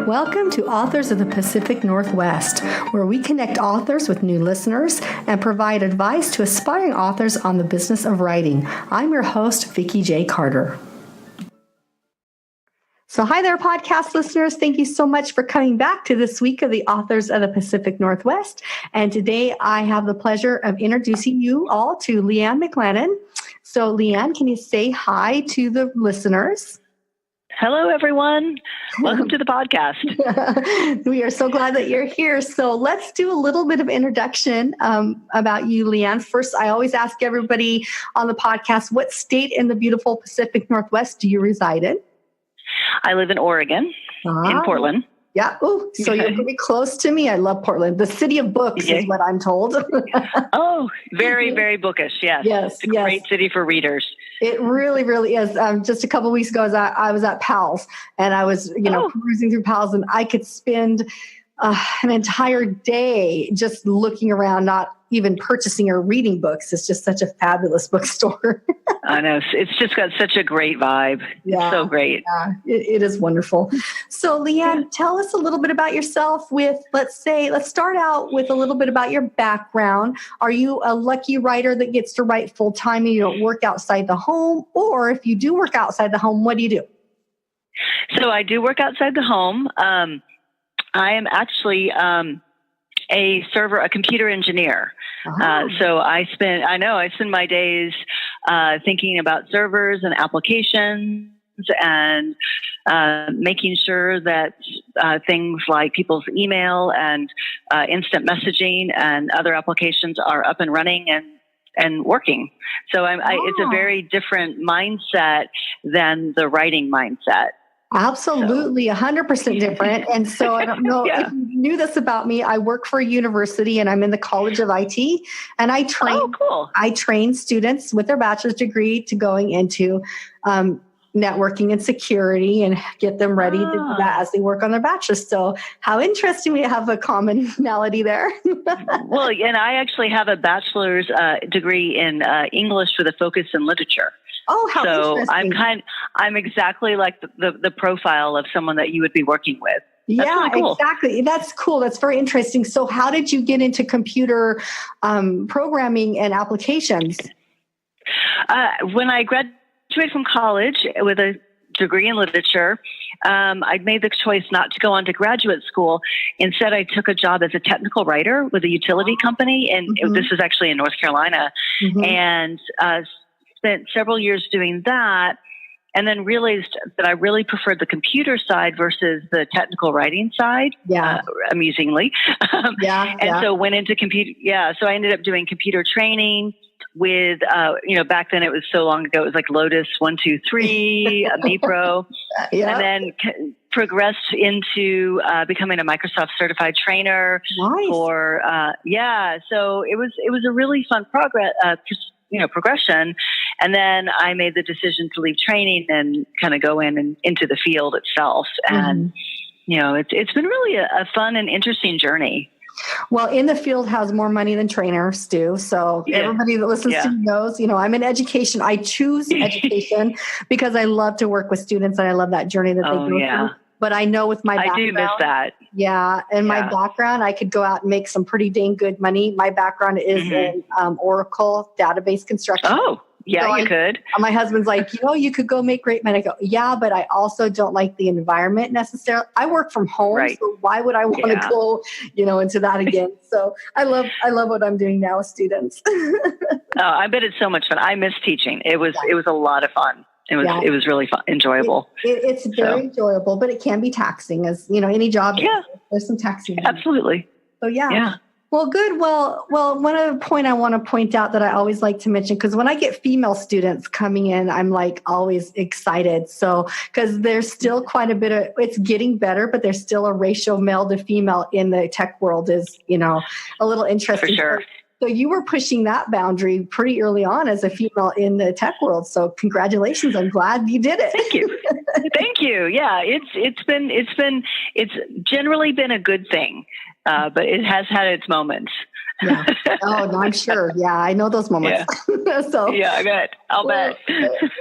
Welcome to Authors of the Pacific Northwest, where we connect authors with new listeners and provide advice to aspiring authors on the business of writing. I'm your host, Vikki J. Carter. So hi there, podcast listeners. Thank you so much for coming back to this week of the Authors of the Pacific Northwest. And today I have the pleasure of introducing you all to LeeAnn McLennan. So LeeAnn, can you say hi to the listeners? Hello, everyone. Welcome to the podcast. We are so glad that you're here. So let's do a little bit of introduction about you, LeeAnn. First, I always ask everybody on the podcast, what state in the beautiful Pacific Northwest do you reside in? I live in Oregon, in Portland. Yeah. Oh, so you're pretty close to me. I love Portland. The city of books is what I'm told. Oh, very, very bookish. Yes. It's a great city for readers. It really, really is. Just a couple of weeks ago, I was at Powell's, and I was, cruising through Powell's, and I could spend an entire day just looking around, not even purchasing or reading books. It's just such a fabulous bookstore. I know. It's just got such a great vibe. Yeah, it's so great. Yeah, it is wonderful. So LeeAnn, tell us a little bit about yourself let's start out with a little bit about your background. Are you a lucky writer that gets to write full time and you don't work outside the home? Or if you do work outside the home, what do you do? So I do work outside the home. I am actually a computer engineer. So I spend my days thinking about servers and applications and making sure that things like people's email and instant messaging and other applications are up and running and working. So it's a very different mindset than the writing mindset. Absolutely, 100% different. And so I don't know if you knew this about me. I work for a university and I'm in the College of IT, and I train students with their bachelor's degree to going into networking and security and get them ready to do that as they work on their bachelor's. So how interesting we have a commonality there. Well, and I actually have a bachelor's degree in English with a focus in literature. Oh, how interesting. So I'm exactly like the profile of someone that you would be working with. That's really cool. Exactly. That's cool. That's very interesting. So how did you get into computer programming and applications? When I graduated from college with a degree in literature, I made the choice not to go on to graduate school. Instead, I took a job as a technical writer with a utility company. And this was actually in North Carolina. And spent several years doing that, and then realized that I really preferred the computer side versus the technical writing side, amusingly. So went into computer. So I ended up doing computer training with, back then it was so long ago, it was like Lotus 1-2-3, Mipro, and then progressed into becoming a Microsoft certified trainer. Nice. So it was a really fun progression. And then I made the decision to leave training and kind of go into the field itself. And, it's been really a fun and interesting journey. Well, in the field has more money than trainers do. So everybody that listens to me knows, I'm in education. I choose education because I love to work with students and I love that journey that they go through. But I know with my background, I do miss that. Yeah. And my background, I could go out and make some pretty dang good money. My background is in Oracle database construction. Oh, yeah, so you could. My husband's like, you could go make great money. I go, yeah, but I also don't like the environment necessarily. I work from home, so why would I want to go, into that again? So I love what I'm doing now with students. I bet it's so much fun. I miss teaching. It was a lot of fun. It was really fun, enjoyable. It's very enjoyable, but it can be taxing, as any job. Yeah, there's some taxing. Absolutely. So Well, good. Well, one other point I want to point out that I always like to mention, because when I get female students coming in, I'm like always excited. So, because there's still quite a bit of, it's getting better, but there's still a ratio male to female in the tech world is, a little interesting. For sure. So you were pushing that boundary pretty early on as a female in the tech world. So congratulations. I'm glad you did it. Thank you. Thank you. Yeah, it's generally been a good thing, but it has had its moments. Yeah. Oh, no, I'm sure. Yeah, I know those moments. Yeah, So, yeah, I bet. I'll bet.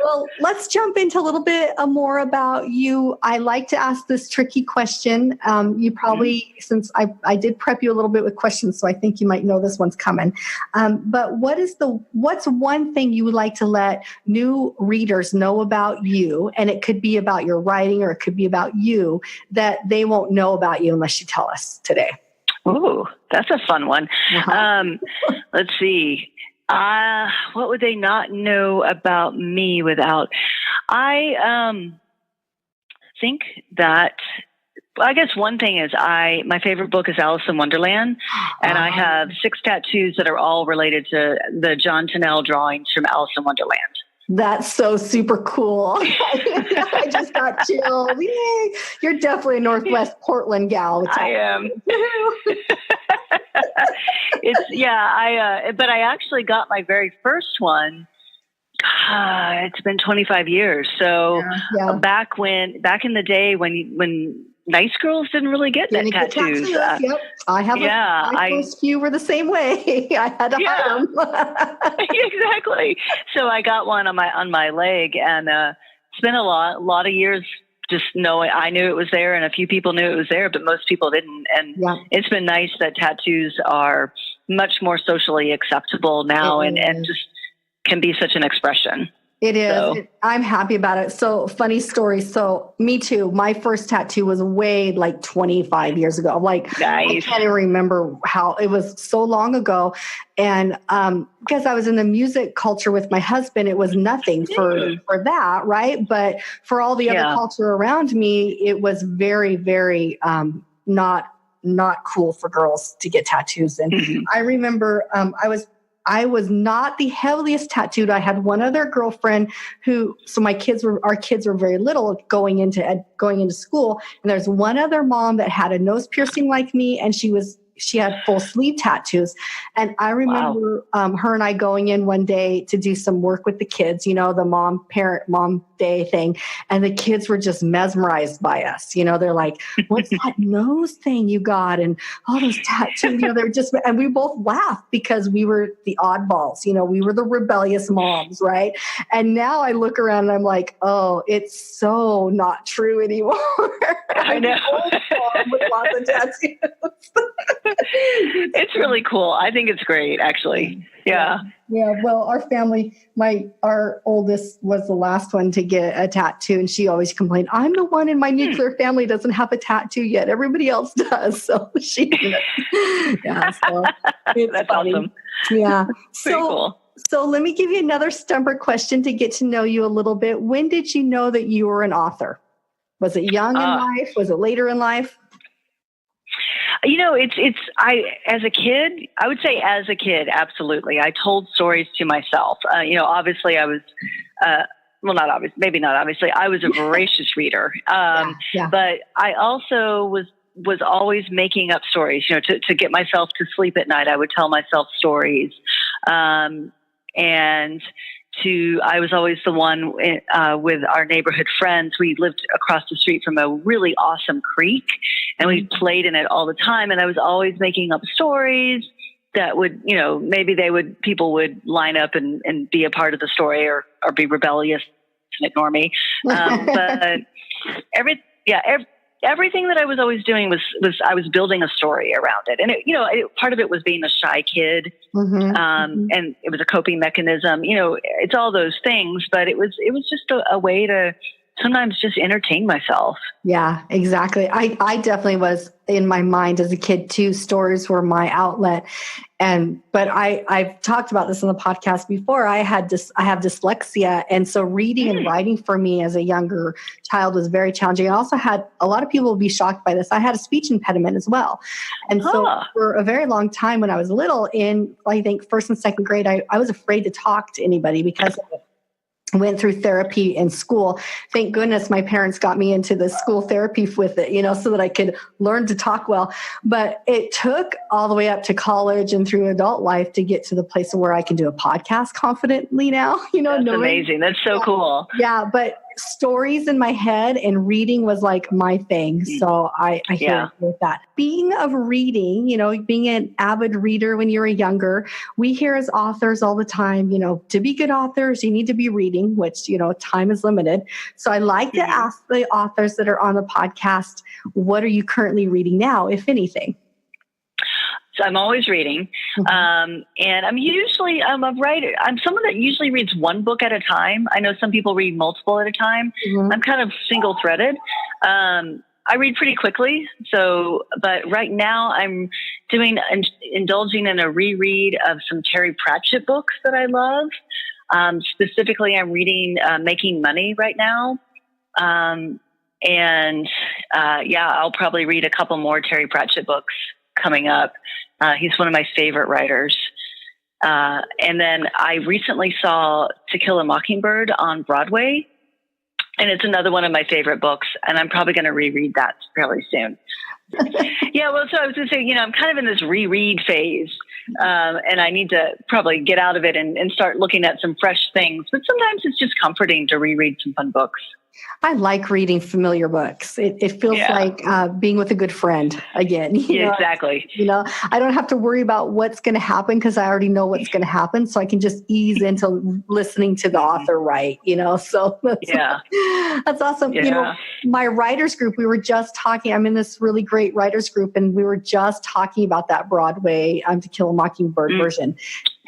Well, let's jump into a little bit more about you. I like to ask this tricky question. You probably, since I did prep you a little bit with questions, so I think you might know this one's coming. But what's one thing you would like to let new readers know about you? And it could be about your writing, or it could be about you, that they won't know about you unless you tell us today. Ooh, that's a fun one. Let's see. What would they not know about me without? I think that, I guess one thing is my favorite book is Alice in Wonderland, and I have 6 tattoos that are all related to the John Tennell drawings from Alice in Wonderland. That's so super cool. I just got chilled. Yay. You're definitely a Northwest Portland gal. I am. But I actually got my very first one. It's been 25 years. So back in the day when nice girls didn't really get tattoos. Yep. I have. My first few were the same way. I had to hide them. Exactly. So I got one on my leg, and it's been a lot of years. Just knowing, I knew it was there, and a few people knew it was there, but most people didn't. And it's been nice that tattoos are much more socially acceptable now, and just can be such an expression. It is. So. I'm happy about it. So funny story. So me too. My first tattoo was way like 25 years ago. Like nice. I can't even remember how it was so long ago. And because I was in the music culture with my husband, it was nothing for that. Right. But for all the other culture around me, it was very, very not cool for girls to get tattoos. And I remember I was not the heaviest tattooed. I had one other girlfriend our kids were very little going into school. And there's one other mom that had a nose piercing like me, and she had full sleeve tattoos. And I remember her and I going in one day to do some work with the kids, the mom day thing. And the kids were just mesmerized by us. They're like, what's that nose thing you got? And all those tattoos, they're just, and we both laughed because we were the oddballs, we were the rebellious moms. Right. And now I look around and I'm like, oh, it's so not true anymore. I know. With lots of tattoos. It's really cool. I think it's great, actually. Yeah. Yeah. Well, our family, our oldest was the last one to get a tattoo, and she always complained, I'm the one in my nuclear family doesn't have a tattoo yet. Everybody else does. So she, That's funny. Awesome. Yeah. Very cool. So let me give you another stumper question to get to know you a little bit. When did you know that you were an author? Was it young in life? Was it later in life? As a kid, I would say as a kid, absolutely. I told stories to myself. Obviously I was, not obvious, maybe not obviously, I was a voracious reader. But I also was always making up stories, to get myself to sleep at night. I would tell myself stories. I was always the one with our neighborhood friends. We lived across the street from a really awesome creek, and we played in it all the time. And I was always making up stories that would, maybe people would line up and be a part of the story or be rebellious and ignore me. But everything that I was always doing was I was building a story around it. And part of it was being a shy kid. And it was a coping mechanism, it's all those things, but it was just a way to sometimes just entertain myself. Yeah, exactly. I definitely was in my mind as a kid too. Stories were my outlet. But I've talked about this on the podcast before. I have dyslexia. And so reading and writing for me as a younger child was very challenging. I also had, a lot of people will be shocked by this, I had a speech impediment as well. And so for a very long time when I was little, in I think first and second grade, I was afraid to talk to anybody because of it. Went through therapy in school. Thank goodness my parents got me into the school therapy with it, so that I could learn to talk well. But it took all the way up to college and through adult life to get to the place where I can do a podcast confidently now. That's amazing. That's so cool. Yeah, but stories in my head, and reading was like my thing. So I hear you with that. Being of reading, being an avid reader when you were younger, we hear as authors all the time, to be good authors, you need to be reading, which, time is limited. So I like to ask the authors that are on the podcast, what are you currently reading now, if anything? So I'm always reading. And I'm a writer. I'm someone that usually reads one book at a time. I know some people read multiple at a time. I'm kind of single threaded. I read pretty quickly. But right now I'm indulging in a reread of some Terry Pratchett books that I love. Specifically, I'm reading Making Money right now. I'll probably read a couple more Terry Pratchett books coming up. He's one of my favorite writers. And then I recently saw To Kill a Mockingbird on Broadway, and it's another one of my favorite books, and I'm probably going to reread that fairly soon. So I was going to say, I'm kind of in this reread phase, and I need to probably get out of it and start looking at some fresh things. But sometimes it's just comforting to reread some fun books. I like reading familiar books. It feels like being with a good friend again. Exactly. I don't have to worry about what's going to happen because I already know what's going to happen. So I can just ease into listening to the author write, So that's awesome. Yeah. My writers group, we were just talking, I'm in this really great writers group, and we were just talking about that Broadway To Kill a Mockingbird version.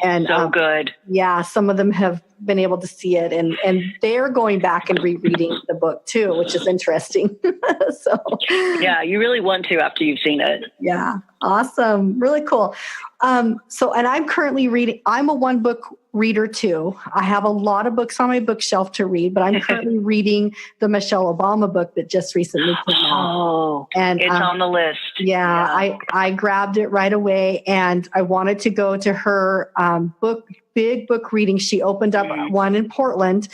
And so good. Yeah, some of them have been able to see it, and they're going back and rereading the book too, which is interesting. So yeah, you really want to after you've seen it. Yeah, awesome, really cool. And I'm currently reading. I'm a one book reader too. I have a lot of books on my bookshelf to read, but I'm currently reading the Michelle Obama book that just recently came out. Oh, and it's on the list. Yeah, I grabbed it right away, and I wanted to go to her big book reading. She opened up one in Portland,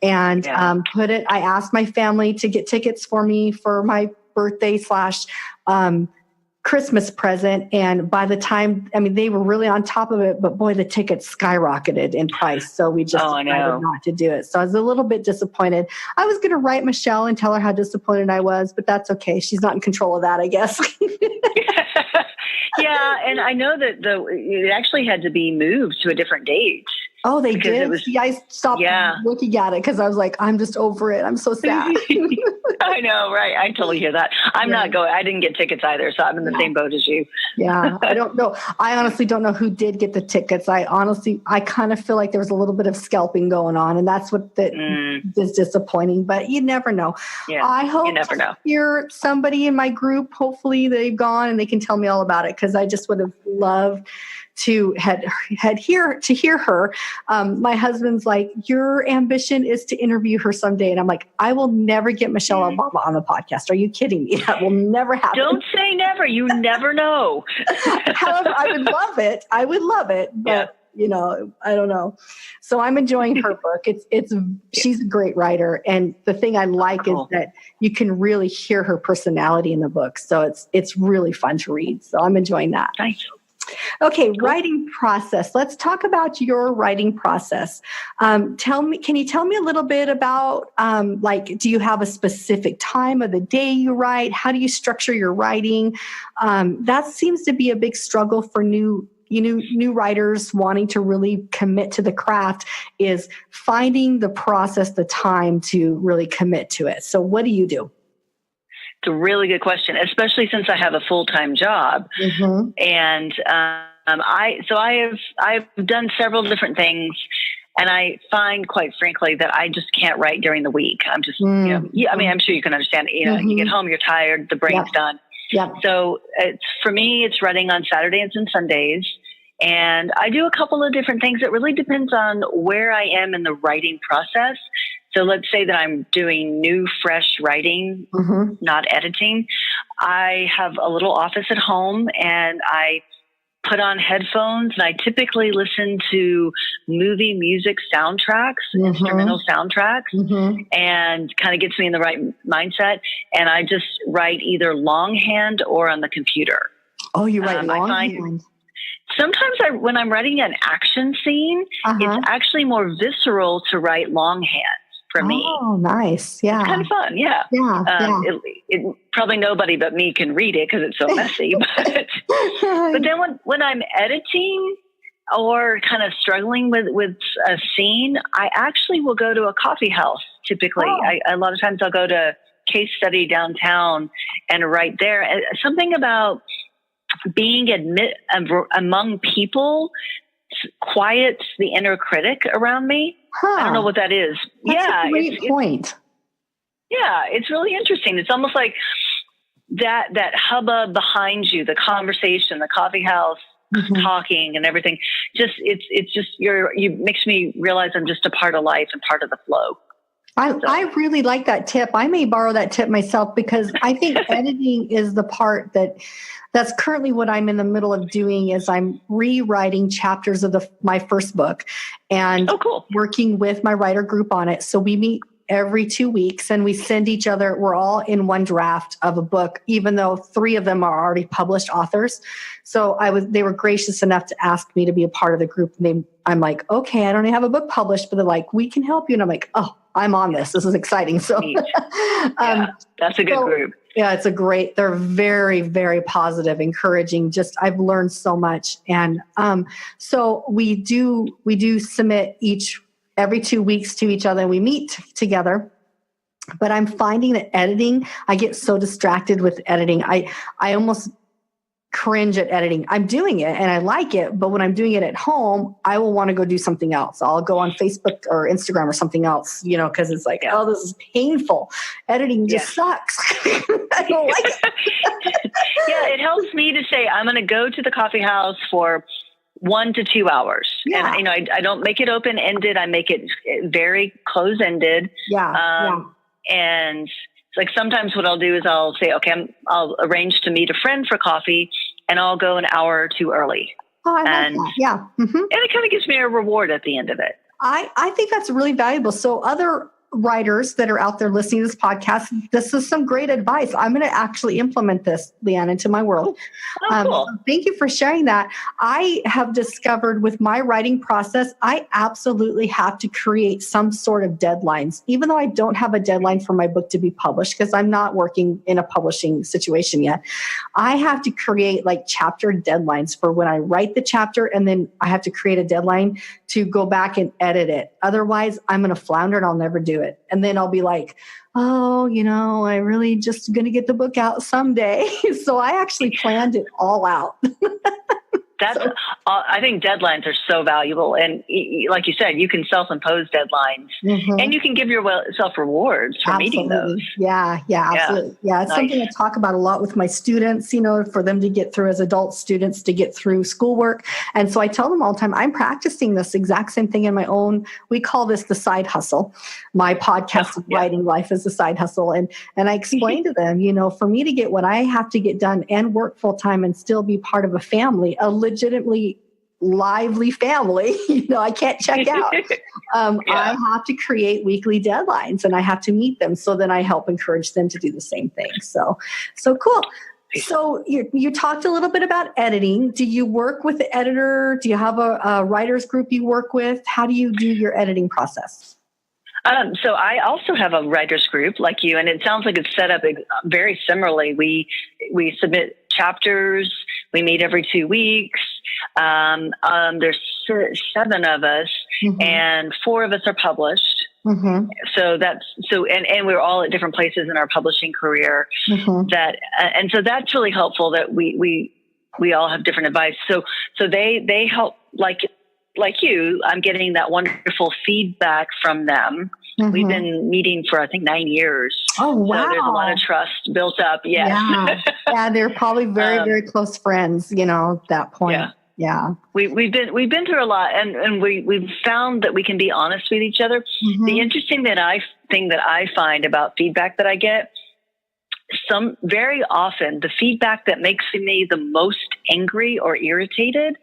and I asked my family to get tickets for me for my birthday / Christmas present. And by the time, they were really on top of it, but boy, the tickets skyrocketed in price. So we just decided not to do it. So I was a little bit disappointed. I was going to write Michelle and tell her how disappointed I was, but that's okay. She's not in control of that, I guess. Yeah. And I know that it actually had to be moved to a different date. Oh, they did? I stopped looking at it because I was like, I'm just over it. I'm so sad. I know, right? I totally hear that. I'm not going. I didn't get tickets either, so I'm in the same boat as you. Yeah, I don't know. I honestly don't know who did get the tickets. I kind of feel like there was a little bit of scalping going on, and that's what is disappointing. But you never know. Yeah, I hope you never know. Hear somebody in my group. Hopefully, they've gone and they can tell me all about it, because I just would have loved to hear her. My husband's like, your ambition is to interview her someday. And I'm like, I will never get Michelle Obama on the podcast. Are you kidding me? That will never happen. Don't say never. You never know. However, I would love it. But, I don't know. So I'm enjoying her book. She's a great writer. And the thing I like is that you can really hear her personality in the book. So it's really fun to read. So I'm enjoying that. Thanks. Okay, writing process. Let's talk about your writing process. Can you tell me a little bit about, do you have a specific time of the day you write? How do you structure your writing? That seems to be a big struggle for new writers wanting to really commit to the craft, is finding the process, the time to really commit to it. So what do you do? It's a really good question, especially since I have a full-time job. And I've done several different things, and I find, quite frankly, that I just can't write during the week. I'm just, I'm sure you can understand. You get home, you're tired, the brain's done. Yeah. So for me, it's writing on Saturdays and Sundays. And I do a couple of different things. It really depends on where I am in the writing process. So let's say that I'm doing new, fresh writing, not editing. I have a little office at home, and I put on headphones, and I typically listen to movie music soundtracks, instrumental soundtracks, and kind of gets me in the right mindset. And I just write either longhand or on the computer. Oh, you write longhand? Sometimes when I'm writing an action scene, it's actually more visceral to write longhand. for me. Oh, nice. Yeah. It's kind of fun. Yeah. It probably nobody but me can read it because it's so messy. But then when I'm editing or kind of struggling with a scene, I actually will go to a coffee house. Typically, a lot of times I'll go to Case Study downtown and write there. Something about being among people quiets the inner critic around me. I don't know what that is. That's a great point. It's really interesting. It's almost like that hubbub behind you, the conversation, the coffee house, talking and everything. It's just you makes me realize I'm just a part of life and part of the flow. I really like that tip. I may borrow that tip myself because I think editing is the part that's currently what I'm in the middle of doing is I'm rewriting chapters of my first book and working with my writer group on it. So we meet every 2 weeks and we send each other, we're all in one draft of a book, even though 3 of them are already published authors. So they were gracious enough to ask me to be a part of the group. And I'm like, okay, I don't have a book published, but they're like, we can help you. And I'm like, oh, I'm on this. This is exciting. So that's a good group. Yeah, they're very, very positive, encouraging. I've learned so much. And so we do submit every 2 weeks to each other. We meet together. But I'm finding that editing, I get so distracted with editing. I almost cringe at editing. I'm doing it and I like it, but when I'm doing it at home, I will want to go do something else. I'll go on Facebook or Instagram or something else, because it's like, oh, this is painful. Editing just sucks. I don't like it. It helps me to say, I'm going to go to the coffee house for 1 to 2 hours. Yeah. And, I don't make it open-ended. I make it very close-ended. And it's like sometimes what I'll do is I'll say, okay, I'll arrange to meet a friend for coffee and I'll go an hour or 2 early. Oh, I love that. Yeah. Mm-hmm. And it kind of gives me a reward at the end of it. I think that's really valuable. So other writers that are out there listening to this podcast, this is some great advice. I'm going to actually implement this, LeeAnn, into my world. Cool. Thank you for sharing that. I have discovered with my writing process, I absolutely have to create some sort of deadlines, even though I don't have a deadline for my book to be published because I'm not working in a publishing situation yet. I have to create like chapter deadlines for when I write the chapter, and then I have to create a deadline to go back and edit it. Otherwise, I'm going to flounder and I'll never do it. And then I'll be like, oh, I really just going to get the book out someday. So I actually planned it all out. I think deadlines are so valuable. And like you said, you can self-impose deadlines and you can give yourself rewards for meeting those. Yeah, absolutely. Yeah, it's something I talk about a lot with my students, for them to get through as adult students, to get through schoolwork. And so I tell them all the time, I'm practicing this exact same thing in my own, we call this the side hustle. My podcast of writing life is a side hustle. And I explain to them, for me to get what I have to get done and work full time and still be part of a family, a legitimately lively family, I can't check out. I have to create weekly deadlines and I have to meet them. So then I help encourage them to do the same thing. So cool. So you talked a little bit about editing. Do you work with the editor? Do you have a writer's group you work with? How do you do your editing process? So I also have a writer's group like you, and it sounds like it's set up very similarly. We submit chapters. We meet every 2 weeks. There's 7 of us, and 4 of us are published. So and we're all at different places in our publishing career. And so that's really helpful that we all have different advice. So they help like you. I'm getting that wonderful feedback from them. We've been meeting for, I think, 9 years. Oh, wow. So there's a lot of trust built up. Yes. Yeah, they're probably very, very close friends, at that point. Yeah. We've been through a lot, and we've found that we can be honest with each other. The interesting thing that I find about feedback that I get, very often the feedback that makes me the most angry or irritated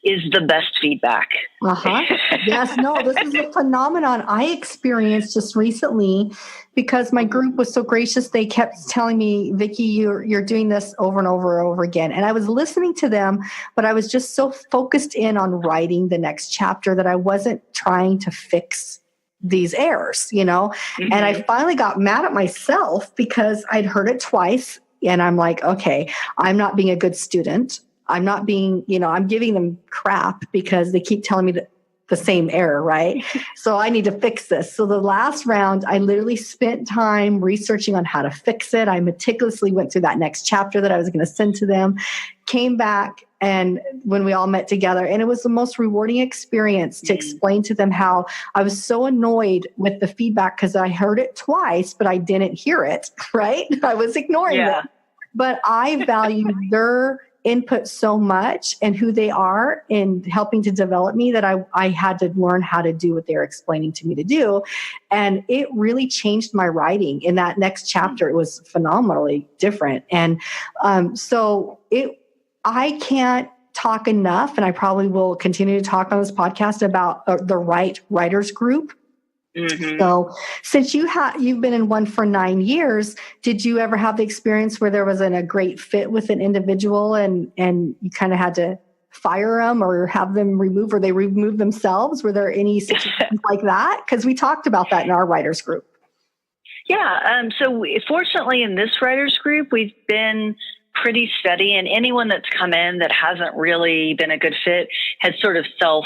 is the best feedback. Yes, no, this is a phenomenon I experienced just recently because my group was so gracious. They kept telling me, Vikki, you're doing this over and over and over again. And I was listening to them, but I was just so focused in on writing the next chapter that I wasn't trying to fix these errors, you know? Mm-hmm. And I finally got mad at myself because I'd heard it twice. And I'm like, okay, I'm not being a good student. I'm not being, you know, I'm giving them crap because they keep telling me the same error, right? So I need to fix this. So the last round, I literally spent time researching on how to fix it. I meticulously went through that next chapter that I was going to send to them, came back, and when we all met together, and it was the most rewarding experience to explain to them how I was so annoyed with the feedback because I heard it twice, but I didn't hear it, right? I was ignoring them. But I value their input so much and who they are in helping to develop me that I had to learn how to do what they're explaining to me to do. And it really changed my writing in that next chapter. It was phenomenally different. And I can't talk enough, and I probably will continue to talk on this podcast about the right writers group. Mm-hmm. So since you've been in one for 9 years, did you ever have the experience where there wasn't a great fit with an individual and you kind of had to fire them or have them remove, or they remove themselves? Were there any situations like that? Because we talked about that in our writers group. Yeah. Fortunately in this writers group, we've been pretty steady, and anyone that's come in that hasn't really been a good fit has sort of self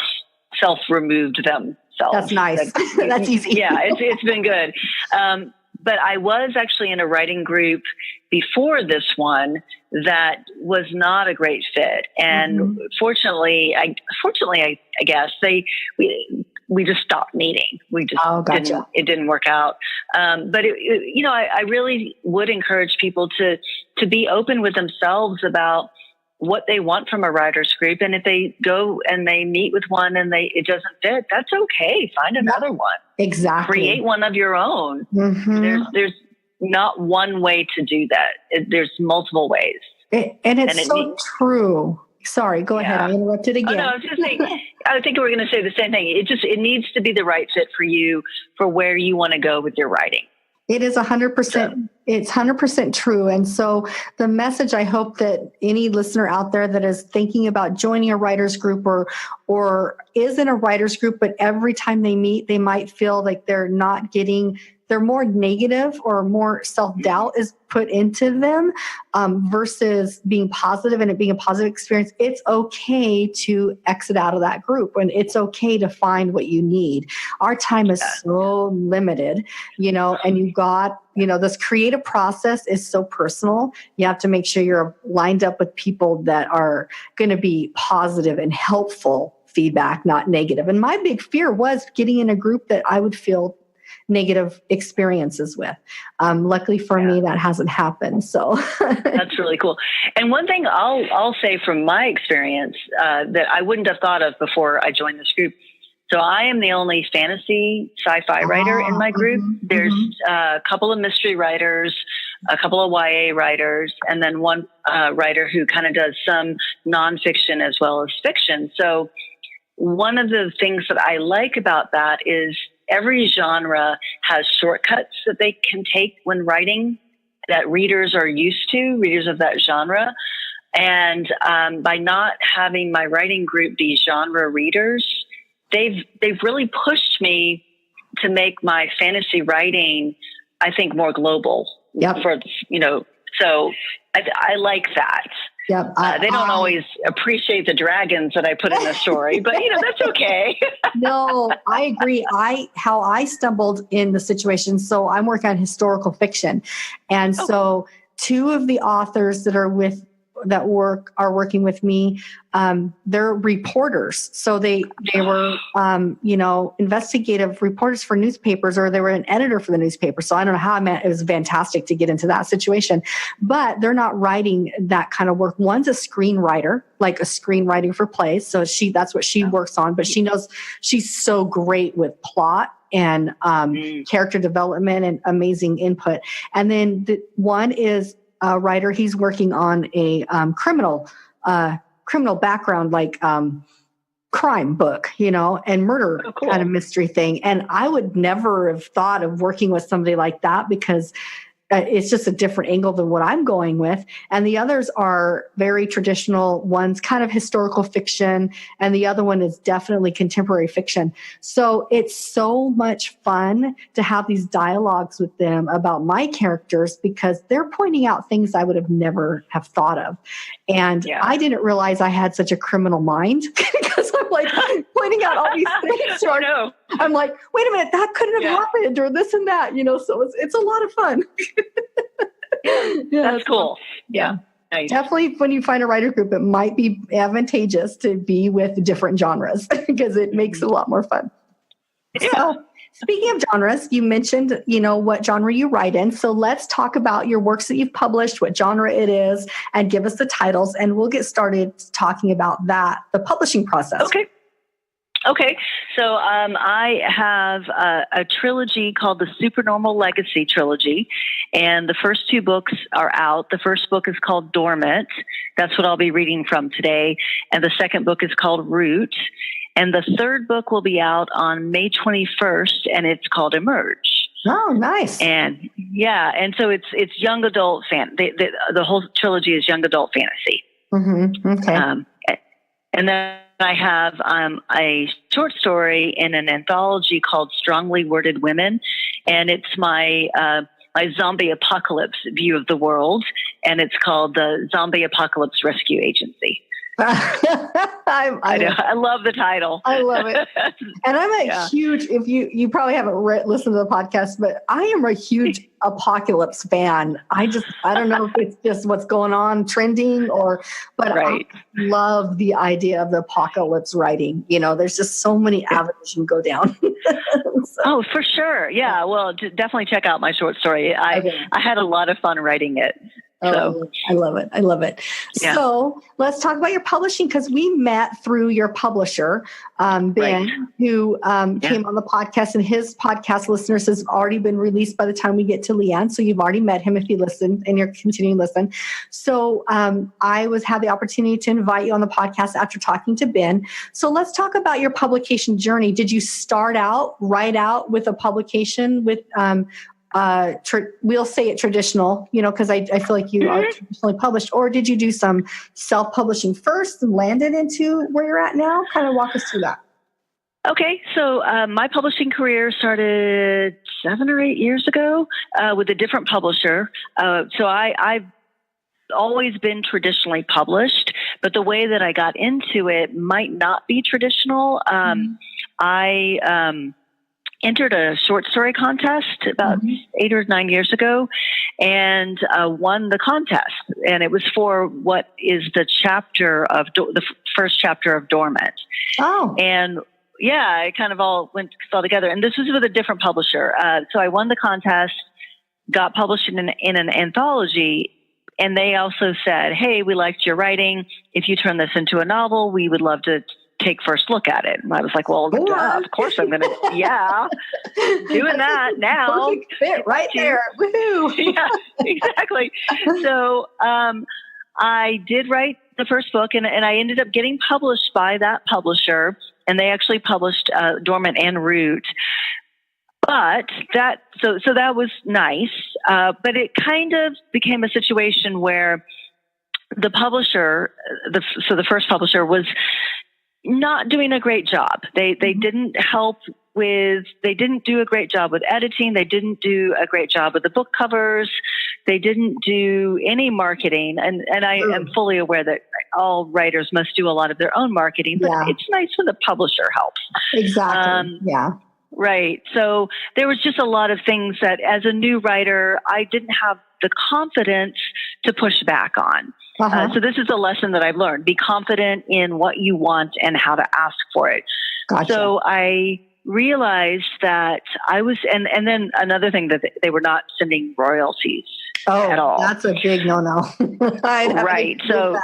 removed themselves. That's nice. That's easy. Yeah, it's been good. But I was actually in a writing group before this one that was not a great fit, and fortunately, I guess we just stopped meeting. We just it didn't work out. But I really would encourage people to be open with themselves about what they want from a writer's group. And if they go and they meet with one and it doesn't fit, that's okay. Find another one. Exactly. Create one of your own. Mm-hmm. There's not one way to do that. There's multiple ways. It's so true. Sorry, go ahead. I interrupted again. Oh, no, I was just saying, I think we're going to say the same thing. It needs to be the right fit for you, for where you want to go with your writing. It is 100%. It's 100% true. And so the message, I hope that any listener out there that is thinking about joining a writer's group or is in a writer's group, but every time they meet, they might feel like they're more negative or more self-doubt is put into them versus being positive and it being a positive experience. It's okay to exit out of that group, and it's okay to find what you need. Our time is so limited, and you've got, this creative process is so personal. You have to make sure you're lined up with people that are going to be positive and helpful feedback, not negative. And my big fear was getting in a group that I would feel negative experiences with. Luckily for me, that hasn't happened. So that's really cool. And one thing I'll say from my experience that I wouldn't have thought of before I joined this group. So I am the only fantasy sci-fi writer in my group. There's a couple of mystery writers, a couple of YA writers, and then one writer who kind of does some nonfiction as well as fiction. So one of the things that I like about that is every genre has shortcuts that they can take when writing that readers are used to, readers of that genre. And by not having my writing group be genre readers, they've really pushed me to make my fantasy writing, I think, more global. Yep. So I like that. Yep. They don't always appreciate the dragons that I put in the story, but that's okay. No, I agree. How I stumbled in the situation. So I'm working on historical fiction. And so two of the authors that are working with me, they're reporters. So they were, investigative reporters for newspapers, or they were an editor for the newspaper. So I don't know how it was fantastic to get into that situation, but they're not writing that kind of work. One's a screenwriter, like a screenwriting for plays. So that's what she works on, but she's so great with plot and character development and amazing input. And then one is a writer. He's working on a criminal background, like crime book, and murder kind of mystery thing. And I would never have thought of working with somebody like that because it's just a different angle than what I'm going with. And the others are very traditional. One's kind of historical fiction, and the other one is definitely contemporary fiction. So it's so much fun to have these dialogues with them about my characters, because they're pointing out things I would have never have thought of. And I didn't realize I had such a criminal mind because I'm like pointing out all these things. Oh, no. I'm like, wait a minute, that couldn't have happened, or this and that, so it's a lot of fun. That's cool. Yeah. Nice. Definitely when you find a writer group, it might be advantageous to be with different genres because it makes it a lot more fun. Yeah. So speaking of genres, you mentioned, what genre you write in. So let's talk about your works that you've published, what genre it is, and give us the titles, and we'll get started talking about that, the publishing process. Okay. So I have a trilogy called the Supernormal Legacy Trilogy, and the first 2 books are out. The first book is called Dormant. That's what I'll be reading from today. And the second book is called Root. And the third book will be out on May 21st, and it's called Emerge. Oh, nice. And and so it's young adult the whole trilogy is young adult fantasy. Mm-hmm. Okay. And then I have a short story in an anthology called Strongly Worded Women, and it's my zombie apocalypse view of the world, and it's called the Zombie Apocalypse Rescue Agency. I love the title. I love it. And I'm a huge, if you probably haven't listened to the podcast, but I am a huge apocalypse fan. I don't know if it's just what's going on trending but I love the idea of the apocalypse writing. There's just so many avenues you can go down. Oh, for sure. Yeah. Well, definitely check out my short story. I had a lot of fun writing it. So. I love it. I love it. Yeah. So let's talk about your publishing, because we met through your publisher, Ben, who came on the podcast, and his podcast listeners has already been released by the time we get to LeeAnn. So you've already met him if you listened and you're continuing to listen. So I had the opportunity to invite you on the podcast after talking to Ben. So let's talk about your publication journey. Did you start out with a publication with we'll say it traditional, because I feel like you are traditionally published, or did you do some self-publishing first and landed into where you're at now? Kind of walk us through that. Okay. So my publishing career started 7 or 8 years ago with a different publisher. So I've always been traditionally published, but the way that I got into it might not be traditional. I entered a short story contest about 8 or 9 years ago, and won the contest. And it was for what is the chapter of the first chapter of Dormant. Oh, and it kind of all together. And this was with a different publisher. So I won the contest, got published in an anthology. And they also said, "Hey, we liked your writing. If you turn this into a novel, we would love to take first look at it." And I was like, well, of course I'm going to, doing that now. Perfect fit right there. Woohoo. Yeah, exactly. So I did write the first book, and I ended up getting published by that publisher, and they actually published Dormant and Root. But that was nice. But it kind of became a situation where the publisher, the first publisher, was not doing a great job. They didn't they didn't do a great job with editing. They didn't do a great job with the book covers. They didn't do any marketing. And I am fully aware that all writers must do a lot of their own marketing, but it's nice when the publisher helps. Exactly. Right. So there was just a lot of things that as a new writer, I didn't have the confidence to push back on. So this is a lesson that I've learned. Be confident in what you want and how to ask for it. Gotcha. So I realized that I was, and then another thing, that they were not sending royalties at all. That's a big no-no. Right. So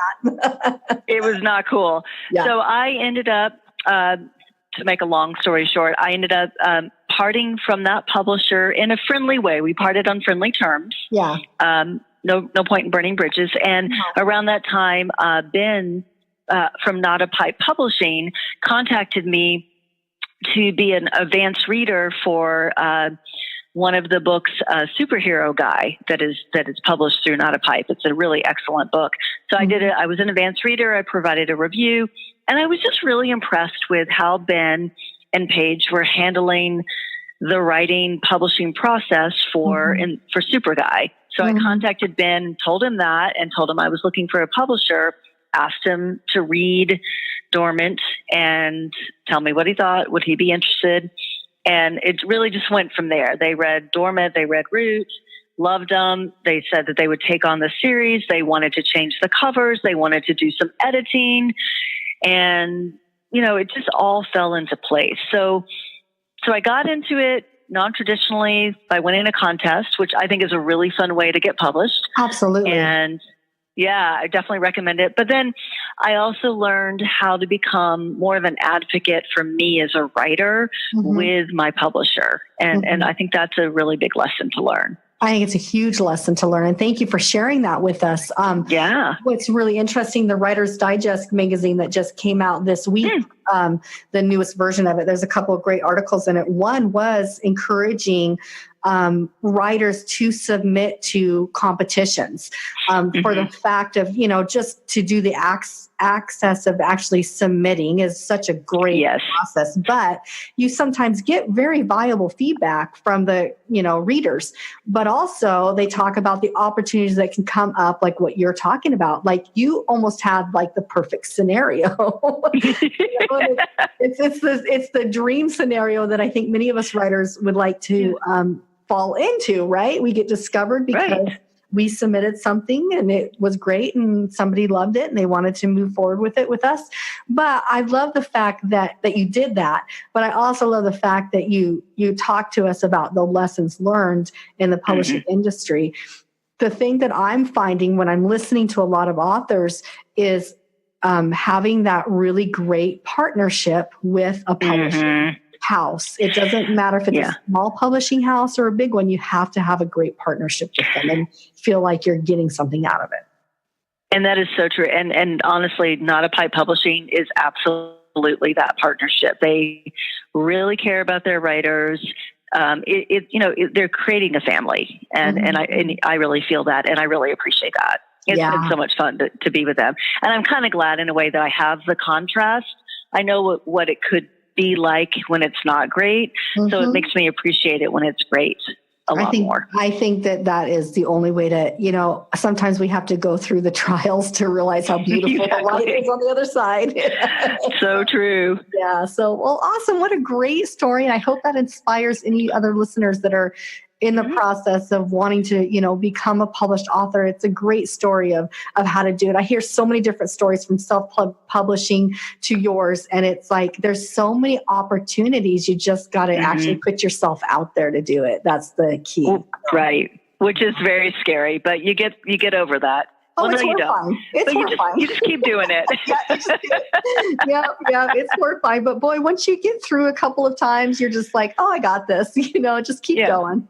it was not cool. Yeah. So I ended up, to make a long story short, I ended up parting from that publisher in a friendly way. We parted on friendly terms. Yeah. No point in burning bridges. And around that time, Ben from Not a Pipe Publishing contacted me to be an advanced reader for one of the books, Superhero Guy, that is published through Not a Pipe. It's a really excellent book. So I did it. I was an advanced reader. I provided a review, and I was just really impressed with how Ben and Paige were handling the writing publishing process for Super Guy. So I contacted Ben, told him that, and told him I was looking for a publisher, asked him to read Dormant and tell me what he thought. Would he be interested? And it really just went from there. They read Dormant, they read Root, loved them. They said that they would take on the series. They wanted to change the covers. They wanted to do some editing. And, it just all fell into place. So I got into it non-traditionally by winning a contest, which I think is a really fun way to get published. Absolutely. And yeah, I definitely recommend it. But then I also learned how to become more of an advocate for me as a writer with my publisher. And I think that's a really big lesson to learn. I think it's a huge lesson to learn. And thank you for sharing that with us. What's really interesting, the Writer's Digest magazine that just came out this week, the newest version of it, there's a couple of great articles in it. One was encouraging writers to submit to competitions for the fact of, just to do the access of actually submitting is such a great process. But you sometimes get very valuable feedback from the, readers. But also they talk about the opportunities that can come up, like what you're talking about. Like you almost had like the perfect scenario. It's the dream scenario that I think many of us writers would like to fall into, right? We get discovered because we submitted something and it was great and somebody loved it and they wanted to move forward with it with us. But I love the fact that you did that. But I also love the fact that you talked to us about the lessons learned in the publishing industry. The thing that I'm finding when I'm listening to a lot of authors is having that really great partnership with a publisher. House. It doesn't matter if it's a small publishing house or a big one. You have to have a great partnership with them and feel like you're getting something out of it. And that is so true. And honestly, Not a Pipe Publishing is absolutely that partnership. They really care about their writers. They're creating a family, and I really feel that, and I really appreciate that. It's so much fun to be with them, and I'm kind of glad in a way that I have the contrast. I know what it could be like when it's not great. So it makes me appreciate it when it's great a lot more. I think that is the only way to, sometimes we have to go through the trials to realize how beautiful the light is on the other side. So true. Yeah. So, well, awesome. What a great story. And I hope that inspires any other listeners that are in the process of wanting to, become a published author. It's a great story of how to do it. I hear so many different stories from self-publishing to yours. And it's like, there's so many opportunities. You just got to actually put yourself out there to do it. That's the key. Right. Which is very scary, but you get over that. Oh, well, it's horrifying. It's horrifying. You just keep doing it. Yeah, it's horrifying. But boy, once you get through a couple of times, you're just like, oh, I got this. Just keep going.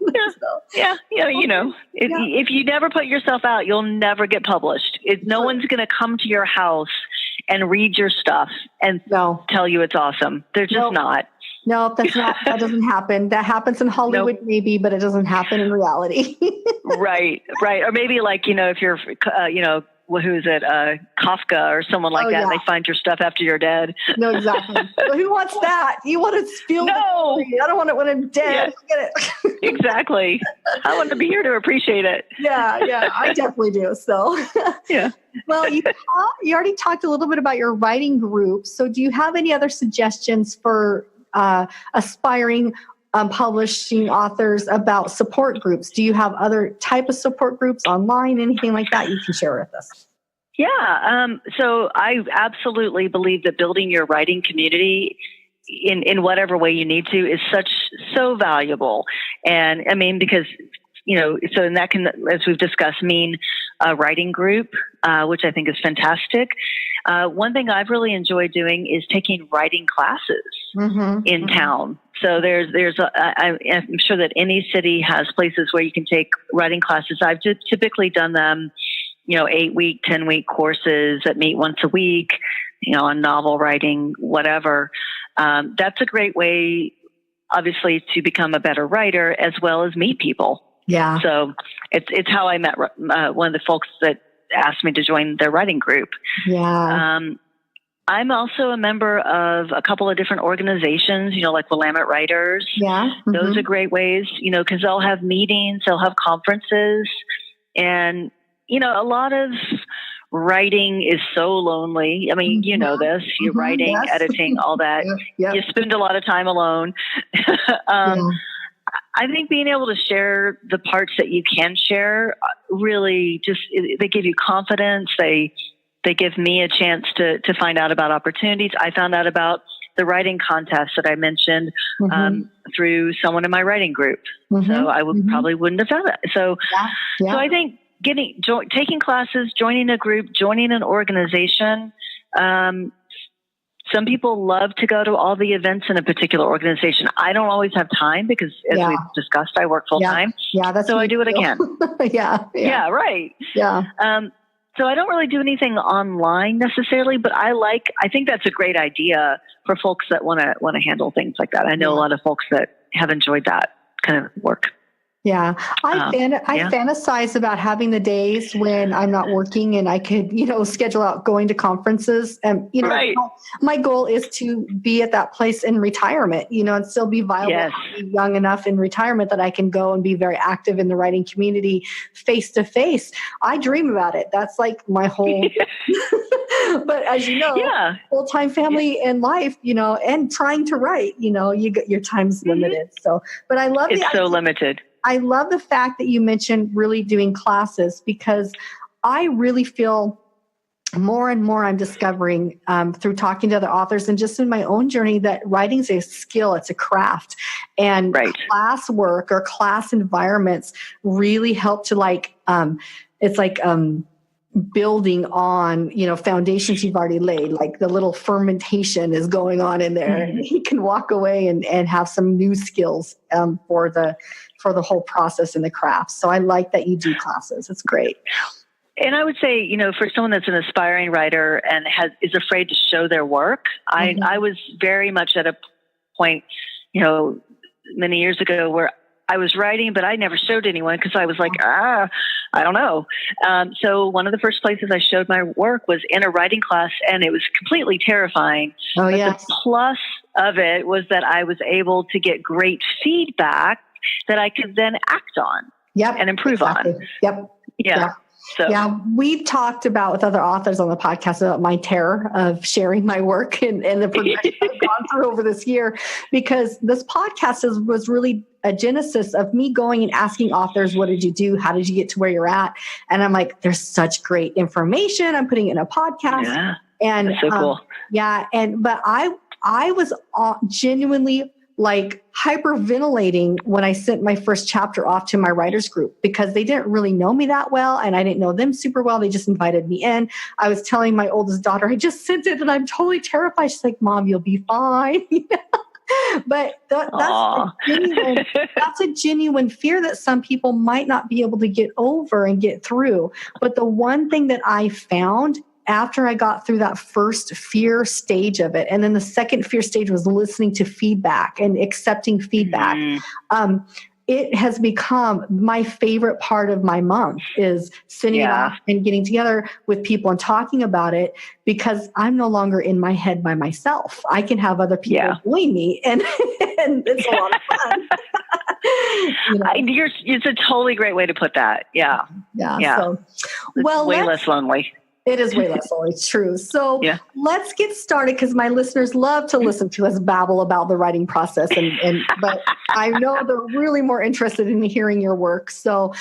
If you never put yourself out, you'll never get published. No one's going to come to your house and read your stuff and tell you it's awesome. They're just not. No, that doesn't happen. That happens in Hollywood, maybe, but it doesn't happen in reality. Right. Or maybe like, if you're, who's it? Kafka or someone like that. And they find your stuff after you're dead. No, exactly. Well, who wants that? You want to feel I don't want it when I'm dead. Get it. Exactly. I want to be here to appreciate it. Yeah, I definitely do. So, Well, you already talked a little bit about your writing group. So do you have any other suggestions for aspiring publishing authors about support groups? Do you have other type of support groups online, anything like that you can share with us? Yeah. So I absolutely believe that building your writing community in whatever way you need to is so valuable. And I mean, because, so and that can, as we've discussed, mean a writing group, which I think is fantastic. One thing I've really enjoyed doing is taking writing classes in town. So I'm sure that any city has places where you can take writing classes. I've just typically done them, 8-week, 10-week courses that meet once a week, on novel writing, whatever. That's a great way obviously to become a better writer as well as meet people. Yeah. So it's how I met one of the folks that asked me to join their writing group. Yeah. I'm also a member of a couple of different organizations, like Willamette Writers. Yeah. Mm-hmm. Those are great ways, because they'll have meetings, they'll have conferences. And, a lot of writing is so lonely. I mean, you know this, you're writing, yes. editing, all that. Yep. You spend a lot of time alone. I think being able to share the parts that you can share really they give you confidence. They give me a chance to find out about opportunities. I found out about the writing contest that I mentioned through someone in my writing group. So I probably wouldn't have done it. So I think taking classes, joining a group, joining an organization. Some people love to go to all the events in a particular organization. I don't always have time because, as we've discussed, I work full time. Yeah, that's so I do what I can. Yeah, right. Yeah. So I don't really do anything online necessarily, but I think that's a great idea for folks that want to handle things like that. I know a lot of folks that have enjoyed that kind of work. Yeah. I fantasize about having the days when I'm not working and I could, schedule out going to conferences. And, my goal is to be at that place in retirement, and still be viable, be young enough in retirement that I can go and be very active in the writing community face to face. I dream about it. That's like my whole, but as you know, full-time family and life, and trying to write, your time's limited. So, but I love it's so limited. I love the fact that you mentioned really doing classes, because I really feel more and more I'm discovering through talking to other authors and just in my own journey that writing's a skill, it's a craft. And class work or class environments really help to building on, foundations you've already laid, like the little fermentation is going on in there. And you can walk away and have some new skills for the whole process in the craft. So I like that you do classes. It's great. And I would say, for someone that's an aspiring writer and is afraid to show their work, I was very much at a point, many years ago where I was writing, but I never showed anyone because I was like, I don't know. So one of the first places I showed my work was in a writing class, and it was completely terrifying. But the plus of it was that I was able to get great feedback that I could then act on and improve on. Yep. Yeah. So. We've talked about with other authors on the podcast about my terror of sharing my work and the progression I've gone through over this year, because this podcast was really a genesis of me going and asking authors, what did you do? How did you get to where you're at? And I'm like, there's such great information. I'm putting it in a podcast. Yeah, and that's so cool. But I was genuinely like hyperventilating when I sent my first chapter off to my writers group, because they didn't really know me that well and I didn't know them super well. They just invited me in. I was telling my oldest daughter, I just sent it and I'm totally terrified. She's like, Mom, you'll be fine. But that's a genuine fear that some people might not be able to get over and get through. But the one thing that I found after I got through that first fear stage of it, and then the second fear stage was listening to feedback and accepting feedback, it has become my favorite part of my month is sitting off and getting together with people and talking about it, because I'm no longer in my head by myself. I can have other people join me, and it's a lot of fun. It's a totally great way to put that. Yeah. So, way less lonely. It is way less lonely. It's true. So let's get started, because my listeners love to listen to us babble about the writing process, but I know they're really more interested in hearing your work. So,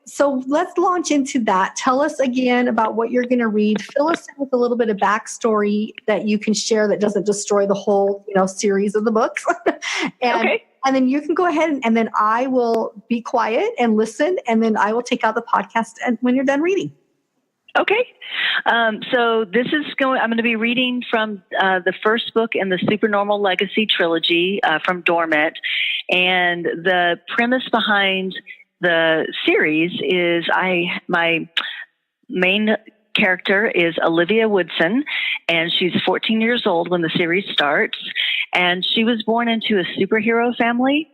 So let's launch into that. Tell us again about what you're going to read. Fill us in with a little bit of backstory that you can share that doesn't destroy the whole, series of the books. And then you can go ahead and then I will be quiet and listen, and then I will take out the podcast when you're done reading. Okay. So I'm going to be reading from the first book in the Supernormal Legacy Trilogy from Dormant. And the premise behind the series is my main character is Olivia Woodson, and she's 14 years old when the series starts. And she was born into a superhero family.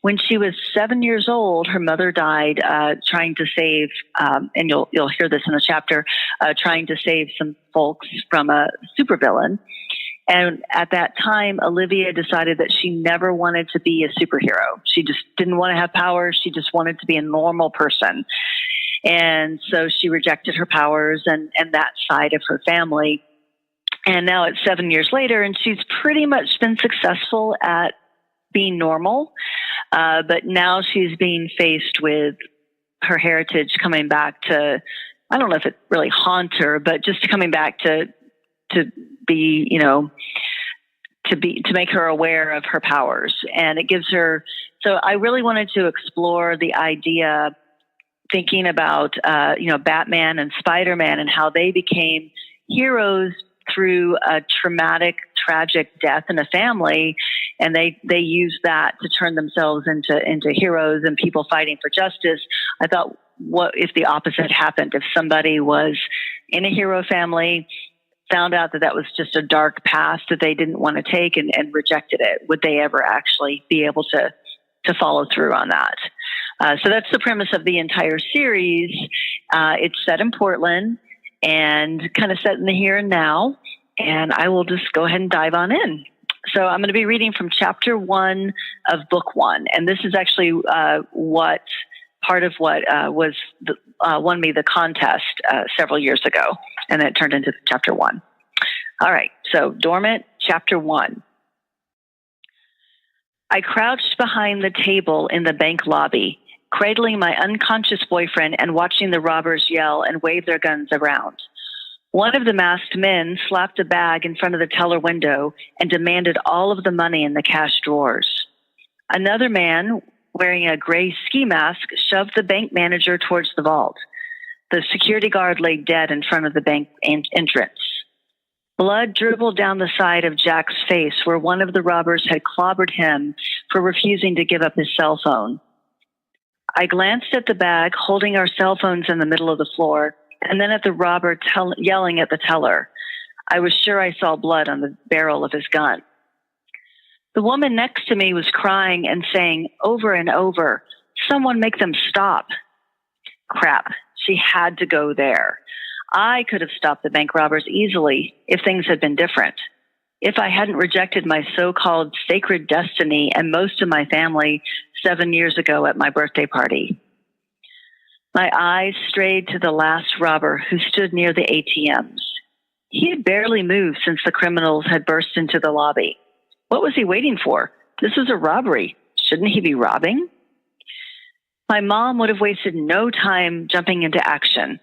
When she was 7 years old, her mother died trying to save, and you'll hear this in the chapter, trying to save some folks from a supervillain. And at that time, Olivia decided that she never wanted to be a superhero. She just didn't want to have powers. She just wanted to be a normal person. And so she rejected her powers and that side of her family. And now it's 7 years later, and she's pretty much been successful at being normal. But now she's being faced with her heritage coming back to, I don't know if it really haunts her, but just coming back to be, to make her aware of her powers. And it gives her, so I really wanted to explore the idea, thinking about, Batman and Spider-Man and how they became heroes through a traumatic, tragic death in a family. And they use that to turn themselves into heroes and people fighting for justice. I thought, what if the opposite happened? If somebody was in a hero family, found out that was just a dark path that they didn't want to take and rejected it, would they ever actually be able to follow through on that? So that's the premise of the entire series. It's set in Portland and kind of set in the here and now. And I will just go ahead and dive on in. So I'm going to be reading from chapter 1 of book 1. And this is actually what won me the contest several years ago. And then it turned into chapter 1. All right. So Dormant, chapter 1. I crouched behind the table in the bank lobby, cradling my unconscious boyfriend and watching the robbers yell and wave their guns around. One of the masked men slapped a bag in front of the teller window and demanded all of the money in the cash drawers. Another man, wearing a gray ski mask, shoved the bank manager towards the vault. The security guard lay dead in front of the bank entrance. Blood dribbled down the side of Jack's face where one of the robbers had clobbered him for refusing to give up his cell phone. I glanced at the bag, holding our cell phones in the middle of the floor, and then at the robber yelling at the teller. I was sure I saw blood on the barrel of his gun. The woman next to me was crying and saying over and over, "Someone make them stop." Crap, she had to go there. I could have stopped the bank robbers easily if things had been different. If I hadn't rejected my so-called sacred destiny and most of my family 7 years ago at my birthday party. My eyes strayed to the last robber who stood near the ATMs. He had barely moved since the criminals had burst into the lobby. What was he waiting for? This was a robbery. Shouldn't he be robbing? My mom would have wasted no time jumping into action.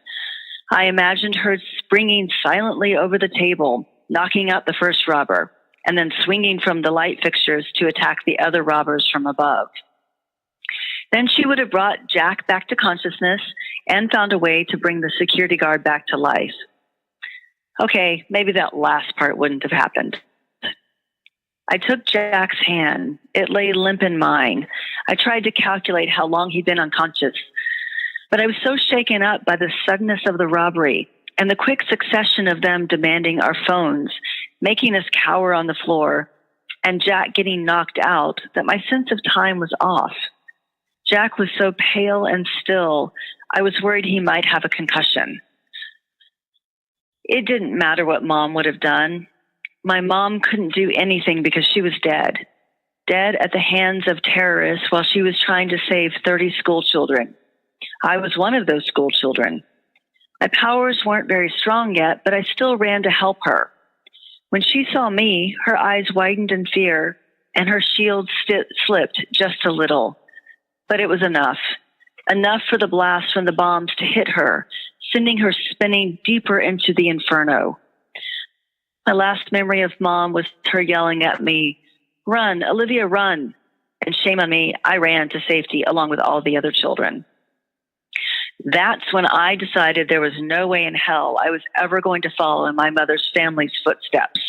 I imagined her springing silently over the table, knocking out the first robber, and then swinging from the light fixtures to attack the other robbers from above. Then she would have brought Jack back to consciousness and found a way to bring the security guard back to life. Okay, maybe that last part wouldn't have happened. I took Jack's hand. It lay limp in mine. I tried to calculate how long he'd been unconscious, but I was so shaken up by the suddenness of the robbery and the quick succession of them demanding our phones, making us cower on the floor, and Jack getting knocked out, that my sense of time was off. Jack was so pale and still, I was worried he might have a concussion. It didn't matter what Mom would have done. My mom couldn't do anything because she was dead. Dead at the hands of terrorists while she was trying to save 30 school children. I was one of those school children. My powers weren't very strong yet, but I still ran to help her. When she saw me, her eyes widened in fear, and her shield slipped just a little. But it was enough. Enough for the blast from the bombs to hit her, sending her spinning deeper into the inferno. My last memory of Mom was her yelling at me, "Run, Olivia, run." And shame on me, I ran to safety along with all the other children. That's when I decided there was no way in hell I was ever going to follow in my mother's family's footsteps.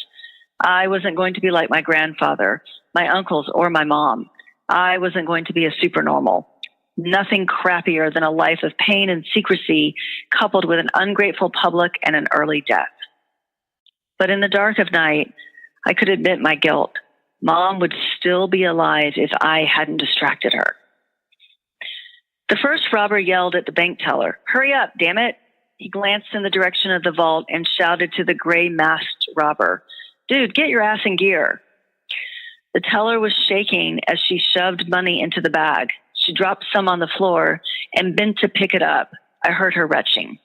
I wasn't going to be like my grandfather, my uncles, or my mom. I wasn't going to be a supernormal. Nothing crappier than a life of pain and secrecy coupled with an ungrateful public and an early death. But in the dark of night, I could admit my guilt. Mom would still be alive if I hadn't distracted her. The first robber yelled at the bank teller, "Hurry up, damn it." He glanced in the direction of the vault and shouted to the gray masked robber, "Dude, get your ass in gear." The teller was shaking as she shoved money into the bag. She dropped some on the floor and bent to pick it up. I heard her retching.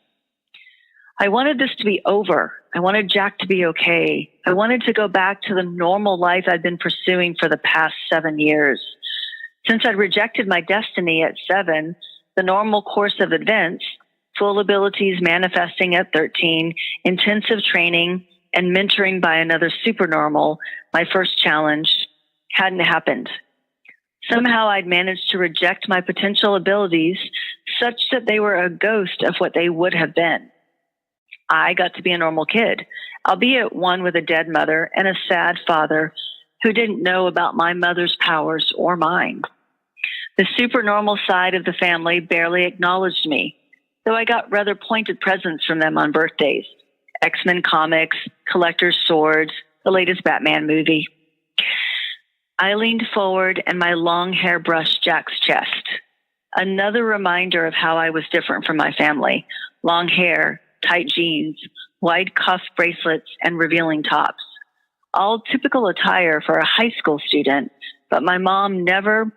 I wanted this to be over. I wanted Jack to be okay. I wanted to go back to the normal life I'd been pursuing for the past 7 years. Since I'd rejected my destiny at 7, the normal course of events, full abilities manifesting at 13, intensive training, and mentoring by another supernormal, my first challenge, hadn't happened. Somehow I'd managed to reject my potential abilities such that they were a ghost of what they would have been. I got to be a normal kid, albeit one with a dead mother and a sad father who didn't know about my mother's powers or mine. The supernormal side of the family barely acknowledged me, though I got rather pointed presents from them on birthdays. X-Men comics, collector's swords, the latest Batman movie. I leaned forward and my long hair brushed Jack's chest. Another reminder of how I was different from my family. Long hair, tight jeans, wide cuff bracelets, and revealing tops. All typical attire for a high school student, but my mom never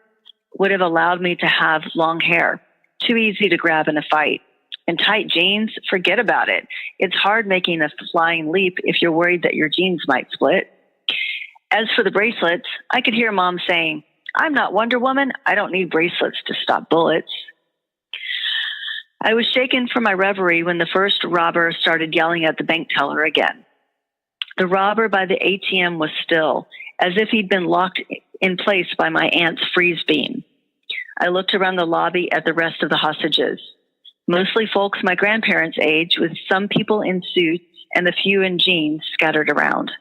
would have allowed me to have long hair. Too easy to grab in a fight. And tight jeans, forget about it. It's hard making a flying leap if you're worried that your jeans might split. As for the bracelets, I could hear Mom saying, "I'm not Wonder Woman. I don't need bracelets to stop bullets." I was shaken from my reverie when the first robber started yelling at the bank teller again. The robber by the ATM was still, as if he'd been locked in place by my aunt's freeze beam. I looked around the lobby at the rest of the hostages, mostly folks my grandparents' age, with some people in suits and a few in jeans scattered around.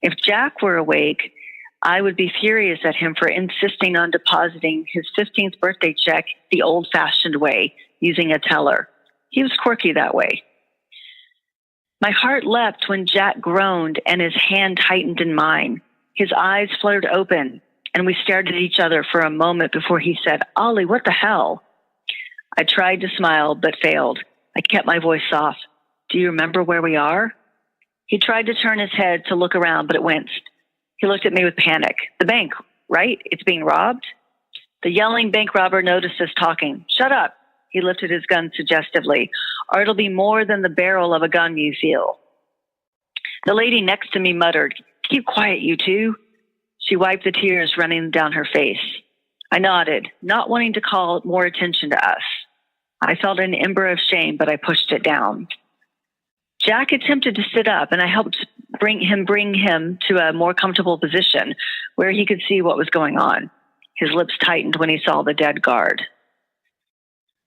If Jack were awake, I would be furious at him for insisting on depositing his 15th birthday check the old-fashioned way, using a teller. He was quirky that way. My heart leapt when Jack groaned and his hand tightened in mine. His eyes fluttered open, and we stared at each other for a moment before he said, "Ollie, what the hell?" I tried to smile, but failed. I kept my voice soft. "Do you remember where we are?" He tried to turn his head to look around, but it winced. He looked at me with panic. "The bank, right? It's being robbed?" The yelling bank robber noticed us talking. "Shut up." He lifted his gun suggestively. "Or it'll be more than the barrel of a gun you feel." The lady next to me muttered, "Keep quiet, you two." She wiped the tears running down her face. I nodded, not wanting to call more attention to us. I felt an ember of shame, but I pushed it down. Jack attempted to sit up, and I helped bring him to a more comfortable position where he could see what was going on. His lips tightened when he saw the dead guard.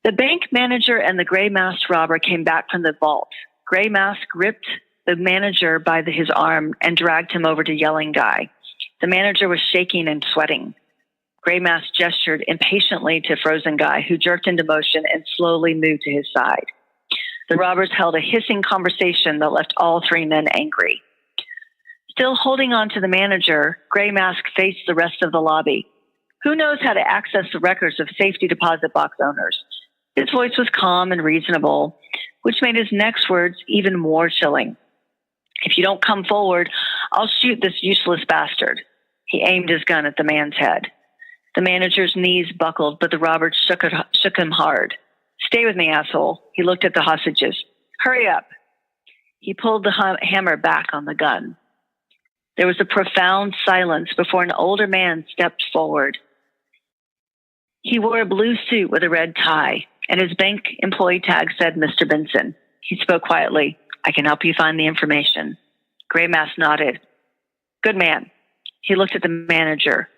The bank manager and the gray masked robber came back from the vault. Gray Mask gripped the manager by his arm and dragged him over to yelling guy. The manager was shaking and sweating. Gray Mask gestured impatiently to frozen guy, who jerked into motion and slowly moved to his side. The robbers held a hissing conversation that left all three men angry. Still holding on to the manager, Gray Mask faced the rest of the lobby. Who knows how to access the records of safety deposit box owners? His voice was calm and reasonable, which made his next words even more chilling. "If you don't come forward, I'll shoot this useless bastard." He aimed his gun at the man's head. The manager's knees buckled, but the robber shook him hard. "Stay with me, asshole." He looked at the hostages. "Hurry up." He pulled the hammer back on the gun. There was a profound silence before an older man stepped forward. He wore a blue suit with a red tie, and his bank employee tag said Mr. Benson. He spoke quietly. "I can help you find the information." Gray Mask nodded. "Good man." He looked at the manager.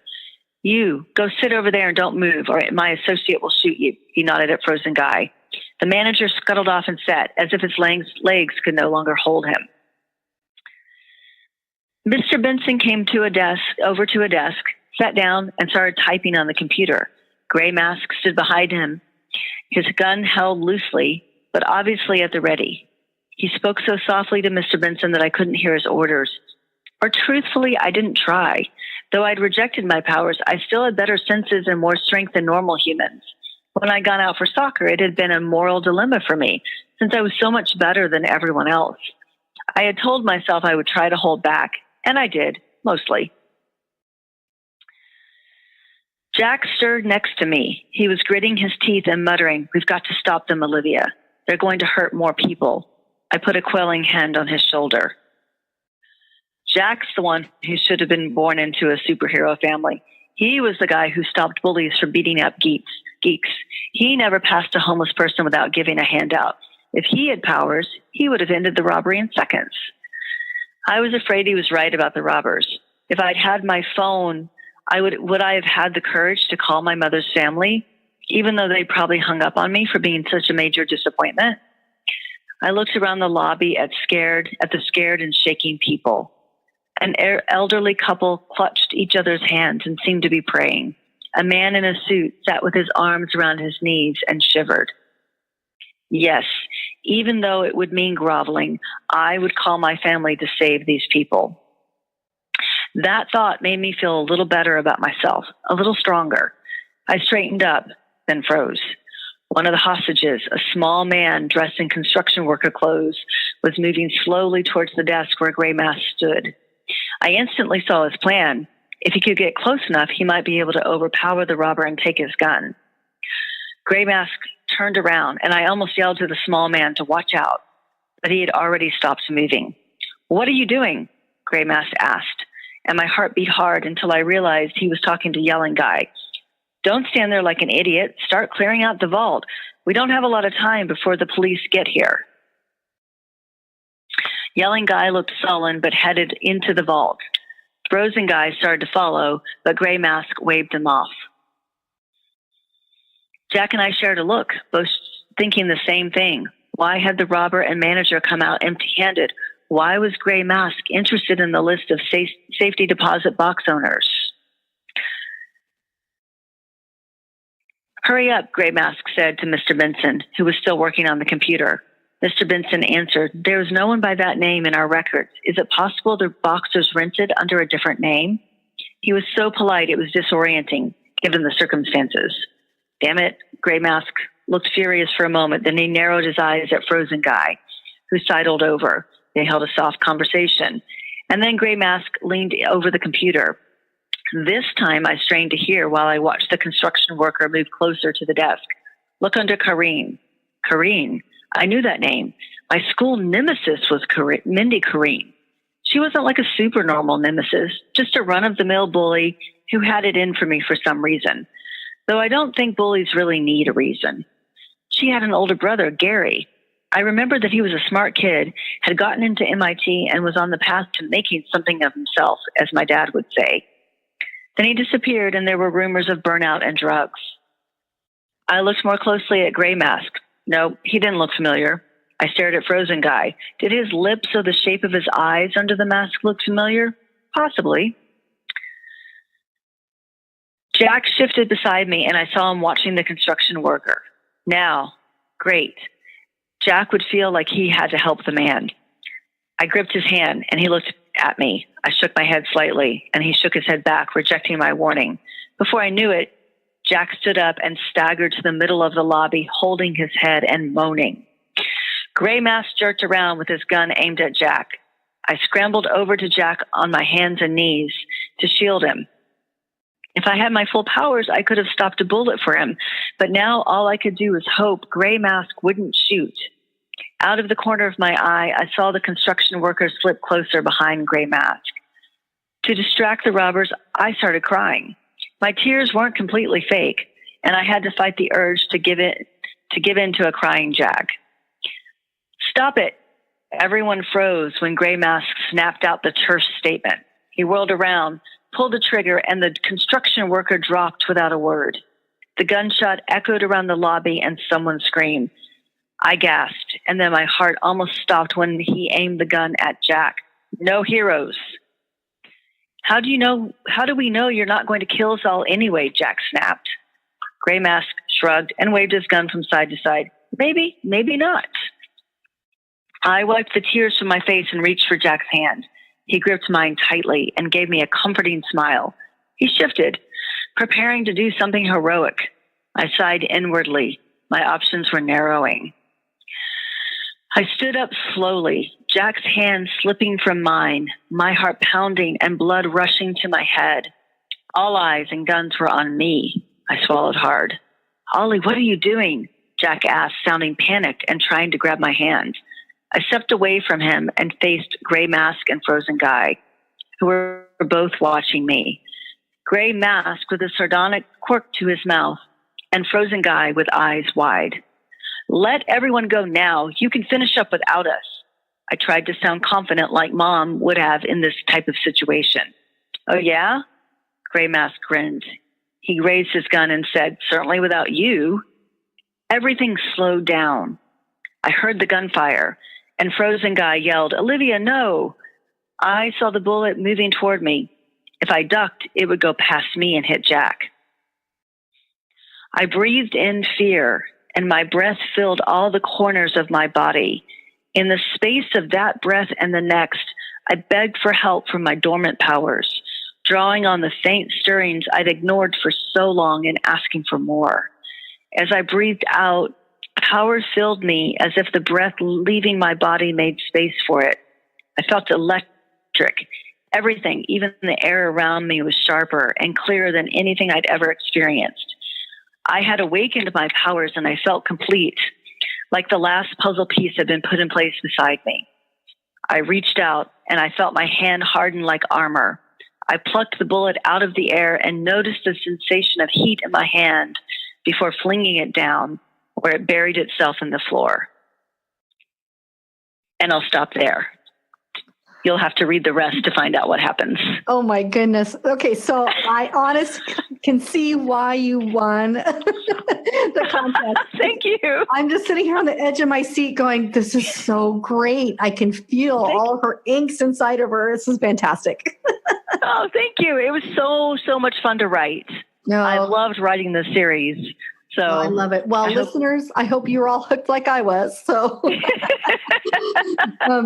"You, go sit over there and don't move, or my associate will shoot you." He nodded at Frozen Guy. The manager scuttled off and sat, as if his legs could no longer hold him. Mr. Benson came over to a desk, sat down, and started typing on the computer. Gray Mask stood behind him, his gun held loosely, but obviously at the ready. He spoke so softly to Mr. Benson that I couldn't hear his orders. Or truthfully, I didn't try. Though I'd rejected my powers, I still had better senses and more strength than normal humans. When I'd gone out for soccer, it had been a moral dilemma for me, since I was so much better than everyone else. I had told myself I would try to hold back, and I did, mostly. Jack stirred next to me. He was gritting his teeth and muttering, "We've got to stop them, Olivia. They're going to hurt more people." I put a quelling hand on his shoulder. Jack's the one who should have been born into a superhero family. He was the guy who stopped bullies from beating up geeks. He never passed a homeless person without giving a handout. If he had powers, he would have ended the robbery in seconds. I was afraid he was right about the robbers. If I'd had my phone, would I have had the courage to call my mother's family, even though they probably hung up on me for being such a major disappointment? I looked around the lobby at the scared and shaking people. An elderly couple clutched each other's hands and seemed to be praying. A man in a suit sat with his arms around his knees and shivered. Yes, even though it would mean groveling, I would call my family to save these people. That thought made me feel a little better about myself, a little stronger. I straightened up, then froze. One of the hostages, a small man dressed in construction worker clothes, was moving slowly towards the desk where Gray Mask stood. I instantly saw his plan. If he could get close enough, he might be able to overpower the robber and take his gun. Gray Mask turned around, and I almost yelled to the small man to watch out, but he had already stopped moving. "What are you doing?" Gray Mask asked, and my heart beat hard until I realized he was talking to Yelling Guy. "Don't stand there like an idiot. Start clearing out the vault. We don't have a lot of time before the police get here." Yelling Guy looked sullen but headed into the vault. Frozen Guy started to follow, but Gray Mask waved him off. Jack and I shared a look, both thinking the same thing. Why had the robber and manager come out empty-handed? Why was Gray Mask interested in the list of safety deposit box owners? "Hurry up," Gray Mask said to Mr. Benson, who was still working on the computer. Mr. Benson answered, "There is no one by that name in our records. Is it possible the box was rented under a different name?" He was so polite it was disorienting, given the circumstances. "Damn it," Gray Mask looked furious for a moment, then he narrowed his eyes at Frozen Guy, who sidled over. They held a soft conversation. And then Gray Mask leaned over the computer. This time I strained to hear while I watched the construction worker move closer to the desk. "Look under Kareen." Kareen? I knew that name. My school nemesis was Mindy Kareen. She wasn't like a supernormal nemesis, just a run-of-the-mill bully who had it in for me for some reason. Though I don't think bullies really need a reason. She had an older brother, Gary. I remembered that he was a smart kid, had gotten into MIT, and was on the path to making something of himself, as my dad would say. Then he disappeared, and there were rumors of burnout and drugs. I looked more closely at Gray Mask. No, he didn't look familiar. I stared at Frozen Guy. Did his lips or the shape of his eyes under the mask look familiar? Possibly. Jack shifted beside me, and I saw him watching the construction worker. Now, great. Jack would feel like he had to help the man. I gripped his hand, and he looked at me. I shook my head slightly, and he shook his head back, rejecting my warning. Before I knew it, Jack stood up and staggered to the middle of the lobby, holding his head and moaning. Gray Mask jerked around with his gun aimed at Jack. I scrambled over to Jack on my hands and knees to shield him. If I had my full powers, I could have stopped a bullet for him, but now all I could do was hope Gray Mask wouldn't shoot. Out of the corner of my eye, I saw the construction worker slip closer behind Gray Mask. To distract the robbers, I started crying. My tears weren't completely fake, and I had to fight the urge to give in to a crying Jack. "Stop it!" Everyone froze when Gray Mask snapped out the terse statement. He whirled around, pulled the trigger, and the construction worker dropped without a word. The gunshot echoed around the lobby, and someone screamed. I gasped, and then my heart almost stopped when he aimed the gun at Jack. "No heroes." How do we know you're not going to kill us all anyway?" Jack snapped. Gray Mask shrugged and waved his gun from side to side. Maybe, maybe not. I wiped the tears from my face and reached for Jack's hand. He gripped mine tightly and gave me a comforting smile. He shifted, preparing to do something heroic. I sighed inwardly. My options were narrowing. I stood up slowly, Jack's hand slipping from mine, my heart pounding and blood rushing to my head. All eyes and guns were on me. I swallowed hard. Ollie, what are you doing? Jack asked, sounding panicked and trying to grab my hand. I stepped away from him and faced Gray Mask and Frozen Guy, who were both watching me. Gray Mask with a sardonic quirk to his mouth, and Frozen Guy with eyes wide. Let everyone go now. You can finish up without us. I tried to sound confident like Mom would have in this type of situation. Oh, yeah? Gray Mask grinned. He raised his gun and said, certainly without you. Everything slowed down. I heard the gunfire, and Frozen Guy yelled, Olivia, no! I saw the bullet moving toward me. If I ducked, it would go past me and hit Jack. I breathed in fear, and my breath filled all the corners of my body. In the space of that breath and the next, I begged for help from my dormant powers, drawing on the faint stirrings I'd ignored for so long and asking for more. As I breathed out, power filled me as if the breath leaving my body made space for it. I felt electric. Everything, even the air around me, was sharper and clearer than anything I'd ever experienced. I had awakened my powers and I felt complete, like the last puzzle piece had been put in place beside me. I reached out and I felt my hand harden like armor. I plucked the bullet out of the air and noticed the sensation of heat in my hand before flinging it down, where it buried itself in the floor. And I'll stop there. You'll have to read the rest to find out what happens. Oh my goodness. Okay, so I honestly can see why you won the contest. Thank you. I'm just sitting here on the edge of my seat going, this is so great. I can feel all of her inks inside of her. This is fantastic. Oh, thank you. It was so much fun to write. No. I loved writing this series. So I love it. Well, listeners, I hope you're all hooked like I was. So, so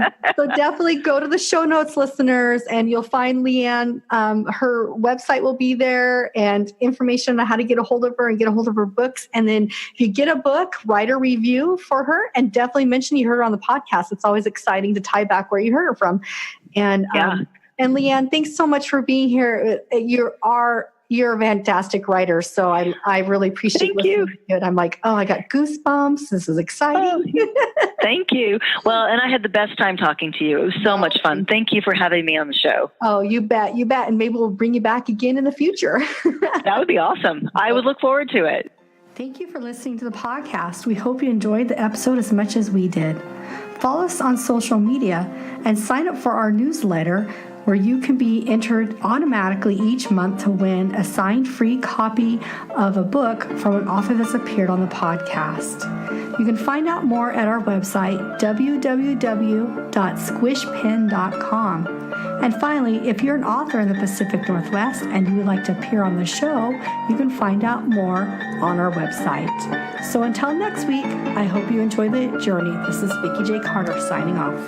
definitely go to the show notes, listeners, and you'll find LeeAnn. Her website will be there and information on how to get a hold of her and get a hold of her books. And then if you get a book, write a review for her and definitely mention you heard her on the podcast. It's always exciting to tie back where you heard her from. And, and LeeAnn, thanks so much for being here. You're a fantastic writer, so I really appreciate listening to it. I'm like, oh, I got goosebumps. This is exciting. Oh, thank you. Well, and I had the best time talking to you. It was so much fun. Thank you for having me on the show. Oh, you bet. You bet. And maybe we'll bring you back again in the future. That would be awesome. I would look forward to it. Thank you for listening to the podcast. We hope you enjoyed the episode as much as we did. Follow us on social media and sign up for our newsletter, where you can be entered automatically each month to win a signed free copy of a book from an author that's appeared on the podcast. You can find out more at our website, www.squishpen.com. And finally, if you're an author in the Pacific Northwest and you would like to appear on the show, you can find out more on our website. So until next week, I hope you enjoy the journey. This is Vikki J. Carter signing off.